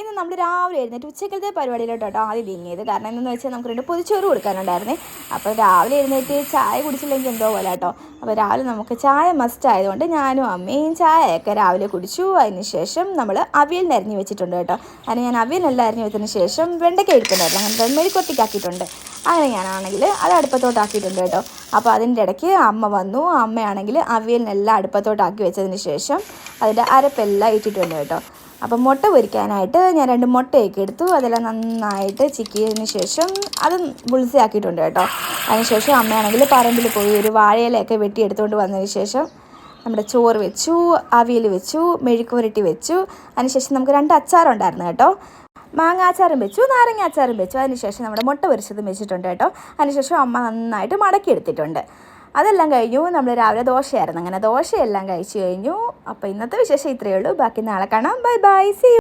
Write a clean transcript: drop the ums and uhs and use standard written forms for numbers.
ഇന്ന് നമ്മൾ രാവിലെ എഴുന്നേറ്റ് ഉച്ചക്കലത്തെ പരിപാടിയിലോട്ടോ ആദ്യം നീങ്ങിയത്. കാരണം എന്തെന്ന് വെച്ചാൽ നമുക്ക് 2 പൊതിച്ചോറ് കൊടുക്കാനുണ്ടായിരുന്നേ. അപ്പോൾ രാവിലെ എഴുന്നേറ്റ് ചായ കുടിച്ചില്ലെങ്കിൽ എന്തോ പോലെ കേട്ടോ. അപ്പോൾ രാവിലെ നമുക്ക് ചായ മസ്റ്റ് ആയതുകൊണ്ട് ഞാനും അമ്മയും ചായയൊക്കെ രാവിലെ കുടിച്ചു. അതിന് ശേഷം നമ്മൾ അവിയലിന് അരിഞ്ഞ് വെച്ചിട്ടുണ്ട് കേട്ടോ. അതിന് ഞാൻ അവിയലെല്ലാം അരിഞ്ഞ് വെച്ചതിന് ശേഷം വെണ്ടയ്ക്ക എടുക്കുന്നുണ്ടായിരുന്നു. അങ്ങനെ മെഴുക്കുവരട്ടിക്കാക്കിയിട്ടുണ്ട്. അങ്ങനെ ഞാനാണെങ്കിൽ അത് അടുപ്പത്തോട്ടാക്കിയിട്ടുണ്ട് കേട്ടോ. അപ്പോൾ അതിൻ്റെ ഇടയ്ക്ക് അമ്മ വന്നു. അമ്മയാണെങ്കിൽ അവിയലിനെല്ലാം അടുപ്പത്തോട്ടാക്കി വെച്ചതിന് ശേഷം അതിൻ്റെ അരപ്പെല്ലാം ഇട്ടിട്ടുണ്ട് കേട്ടോ. അപ്പം മുട്ട പൊരിക്കാനായിട്ട് ഞാൻ 2 മുട്ടയൊക്കെ എടുത്തു. അതെല്ലാം നന്നായിട്ട് ചിക്കിയതിന് ശേഷം അത് ബുൾസി ആക്കിയിട്ടുണ്ട് കേട്ടോ. അതിനുശേഷം അമ്മയാണെങ്കിൽ പറമ്പിൽ പോയി ഒരു വാഴയിലയൊക്കെ വെട്ടിയെടുത്തുകൊണ്ട് വന്നതിന് ശേഷം നമ്മുടെ ചോറ് വെച്ചു, അവിയൽ വെച്ചു, മെഴുക്ക് പുരട്ടി വെച്ചു. അതിനുശേഷം നമുക്ക് 2 അച്ചാറുണ്ടായിരുന്നു കേട്ടോ. മാങ്ങ അച്ചാറും വെച്ചു, നാരങ്ങ അച്ചാറും വെച്ചു. അതിനുശേഷം നമ്മുടെ മുട്ട പൊരിച്ചതും വെച്ചിട്ടുണ്ട് കേട്ടോ. അതിനുശേഷം അമ്മ നന്നായിട്ട് മടക്കി എടുത്തിട്ടുണ്ട്. അതെല്ലാം കഴിഞ്ഞു. നമ്മൾ രാവിലെ ദോശയായിരുന്നു. അങ്ങനെ ദോശയെല്ലാം കഴിച്ചു കഴിഞ്ഞു. അപ്പോൾ ഇന്നത്തെ വിശേഷം ഇത്രയേ ഉള്ളൂ. ബാക്കി നാളെ കാണാം. Bye bye, see U.